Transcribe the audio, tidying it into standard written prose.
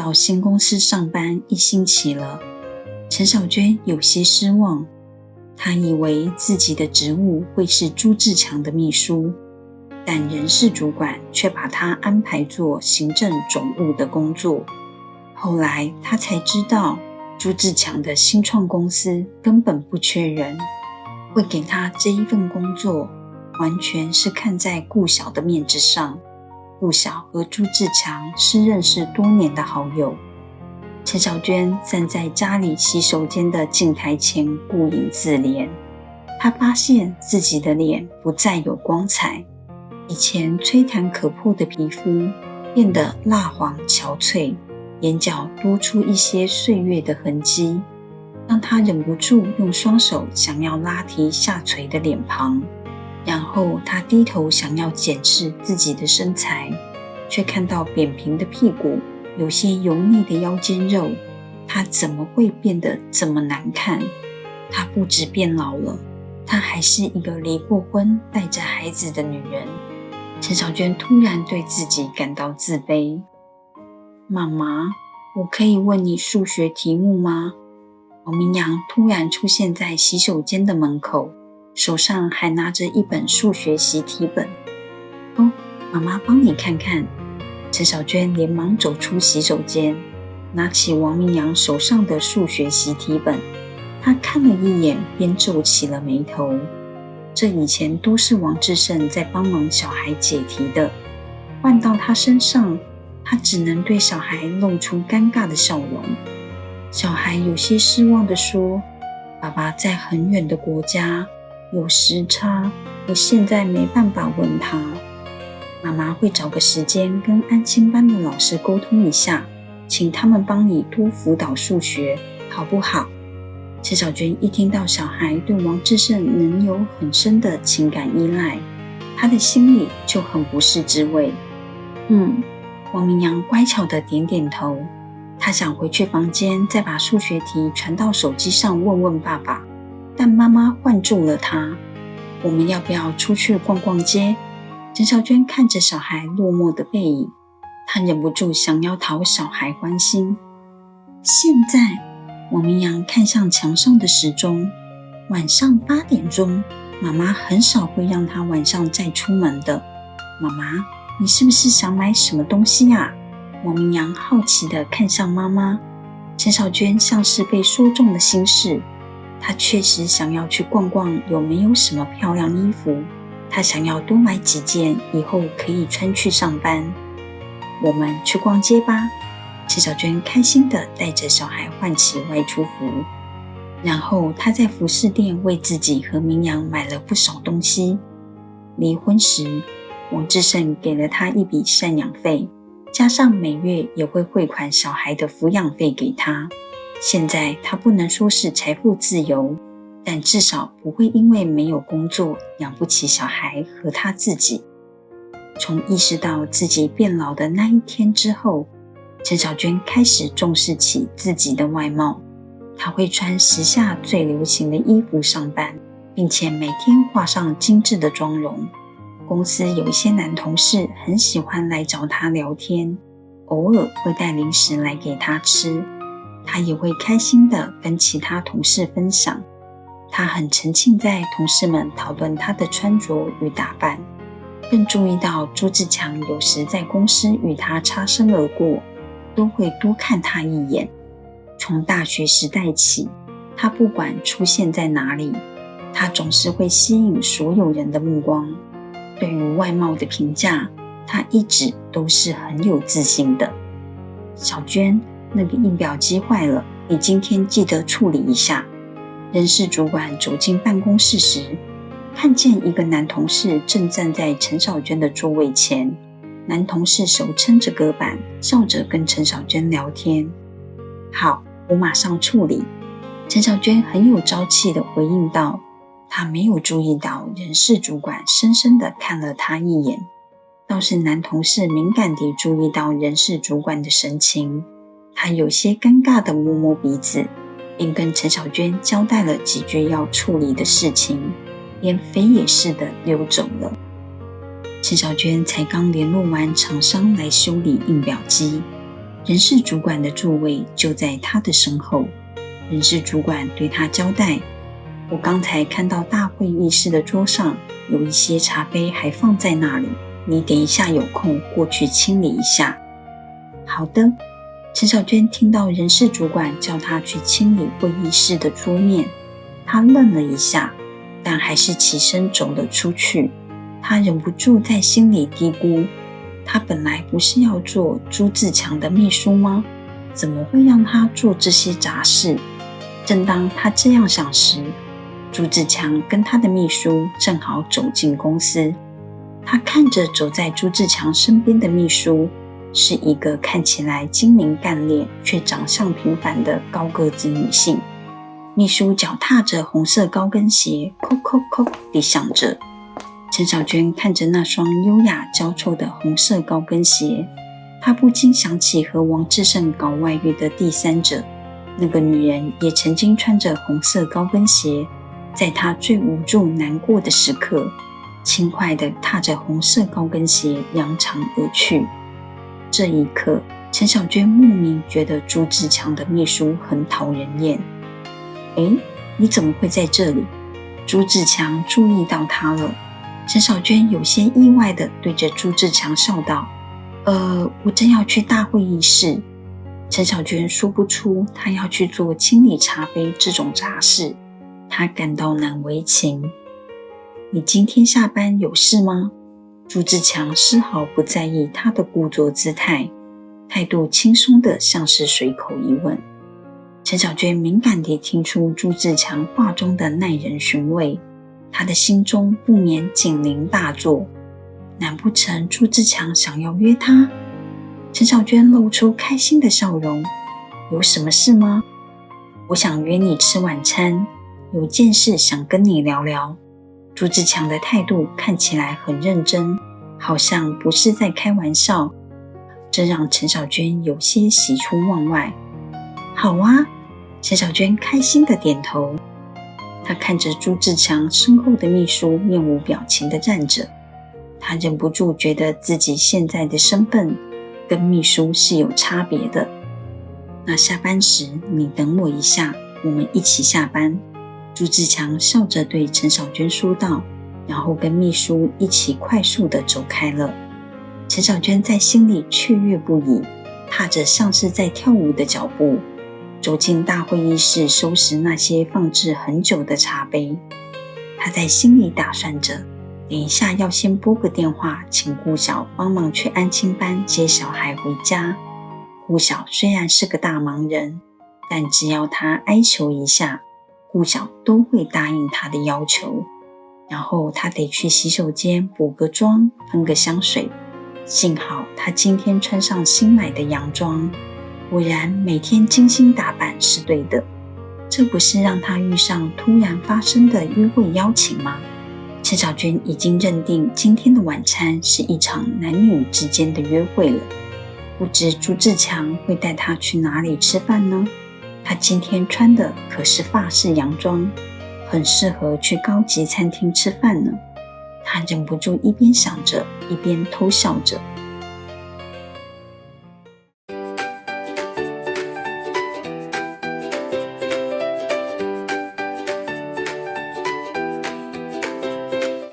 到新公司上班1星期了，陈小娟有些失望。她以为自己的职务会是朱自强的秘书，但人事主管却把她安排做行政总务的工作。后来她才知道，朱自强的新创公司根本不缺人，会给她这一份工作，完全是看在顾晓的面子上。顾晓和朱自强是认识多年的好友。陈小娟站在家里洗手间的镜台前顾影自怜，她发现自己的脸不再有光彩，以前吹弹可破的皮肤变得蜡黄憔悴，眼角多出一些岁月的痕迹，让她忍不住用双手想要拉提下垂的脸庞。然后她低头想要检视自己的身材，却看到扁平的屁股，有些油腻的腰间肉。她怎么会变得这么难看？她不止变老了，她还是一个离过婚带着孩子的女人。陈小娟突然对自己感到自卑。妈妈，我可以问你数学题目吗？王明阳突然出现在洗手间的门口，手上还拿着一本数学习题本。哦，妈妈帮你看看。陈小娟连忙走出洗手间，拿起王明阳手上的数学习题本。她看了一眼，便皱起了眉头。这以前都是王志胜在帮忙小孩解题的，换到他身上，他只能对小孩露出尴尬的笑容。小孩有些失望地说：爸爸在很远的国家，有时差，我现在没办法问他。妈妈会找个时间跟安亲班的老师沟通一下，请他们帮你多辅导数学，好不好？陈小娟一听到小孩对王志胜能有很深的情感依赖，她的心里就很不是滋味。王明阳乖巧地点点头。他想回去房间再把数学题传到手机上问问爸爸，但妈妈唤住了他。我们要不要出去逛逛街？陈小娟看着小孩落寞的背影，她忍不住想要讨小孩欢心。现在，王明阳看向墙上的时钟，晚上8点钟，妈妈很少会让他晚上再出门的。妈妈，你是不是想买什么东西啊？王明阳好奇地看向妈妈。陈小娟像是被说中了心事，她确实想要去逛逛有没有什么漂亮衣服，她想要多买几件，以后可以穿去上班。我们去逛街吧。陈小娟开心地带着小孩换起外出服，然后她在服饰店为自己和明阳买了不少东西。离婚时，王志胜给了她一笔赡养费，加上每月也会汇款小孩的抚养费给他。现在他不能说是财富自由，但至少不会因为没有工作养不起小孩和他自己。从意识到自己变老的那一天之后，陈小娟开始重视起自己的外貌。她会穿时下最流行的衣服上班，并且每天画上精致的妆容。公司有一些男同事很喜欢来找她聊天，偶尔会带零食来给她吃，她也会开心地跟其他同事分享。她很沉浸在同事们讨论她的穿着与打扮，更注意到朱自强有时在公司与她擦身而过，都会多看她一眼。从大学时代起，她不管出现在哪里，她总是会吸引所有人的目光。对于外貌的评价，她一直都是很有自信的。小娟，那个印表机坏了，你今天记得处理一下。人事主管走进办公室时，看见一个男同事正站在陈小娟的座位前。男同事手撑着隔板，笑着跟陈小娟聊天。好，我马上处理。陈小娟很有朝气地回应道。她没有注意到人事主管深深地看了她一眼，倒是男同事敏感地注意到人事主管的神情。他有些尴尬地摸摸鼻子，并跟陈小娟交代了几句要处理的事情，连飞也似的溜走了。陈小娟才刚联络完厂商来修理印表机，人事主管的座位就在他的身后。人事主管对他交代：我刚才看到大会议室的桌上有一些茶杯还放在那里，你等一下有空过去清理一下。好的。陈小娟听到人事主管叫她去清理会议室的桌面，她愣了一下，但还是起身走了出去。她忍不住在心里嘀咕，她本来不是要做朱自强的秘书吗？怎么会让她做这些杂事？正当她这样想时，朱自强跟他的秘书正好走进公司。他看着走在朱自强身边的秘书，是一个看起来精明干练却长相平凡的高个子女性。秘书脚踏着红色高跟鞋，叩叩叩地响着。陈小娟看着那双优雅娇臭的红色高跟鞋，她不禁想起和王志胜搞外遇的第三者，那个女人也曾经穿着红色高跟鞋，在她最无助难过的时刻，轻快地踏着红色高跟鞋扬长而去。这一刻，陈小娟莫名觉得朱自强的秘书很讨人厌。诶，你怎么会在这里？朱自强注意到她了。陈小娟有些意外地对着朱自强笑道：我正要去大会议室。陈小娟说不出她要去做清理茶杯这种杂事，她感到难为情。你今天下班有事吗？朱自强丝毫不在意她的故作姿态，态度轻松的像是随口一问。陈小娟敏感地听出朱自强话中的耐人寻味，她的心中不免警铃大作。难不成朱自强想要约她？陈小娟露出开心的笑容。有什么事吗？我想约你吃晚餐，有件事想跟你聊聊。朱自强的态度看起来很认真，好像不是在开玩笑，这让陈小娟有些喜出望外。好啊，陈小娟开心地点头。她看着朱自强身后的秘书面无表情地站着，她忍不住觉得自己现在的身份跟秘书是有差别的。那下班时你等我一下，我们一起下班。朱自强笑着对陈小娟说道，然后跟秘书一起快速地走开了。陈小娟在心里雀跃不已，踏着像是在跳舞的脚步，走进大会议室收拾那些放置很久的茶杯。她在心里打算着，等一下要先拨个电话，请顾晓帮忙去安亲班接小孩回家。顾晓虽然是个大忙人，但只要她哀求一下，顾晓都会答应她的要求。然后她得去洗手间补个妆，喷个香水。幸好她今天穿上新买的洋装，果然每天精心打扮是对的。这不是让她遇上突然发生的约会邀请吗？陈小娟已经认定今天的晚餐是一场男女之间的约会了。不知朱自强会带她去哪里吃饭呢？她今天穿的可是法式洋装，很适合去高级餐厅吃饭呢。她忍不住一边想着，一边偷笑着。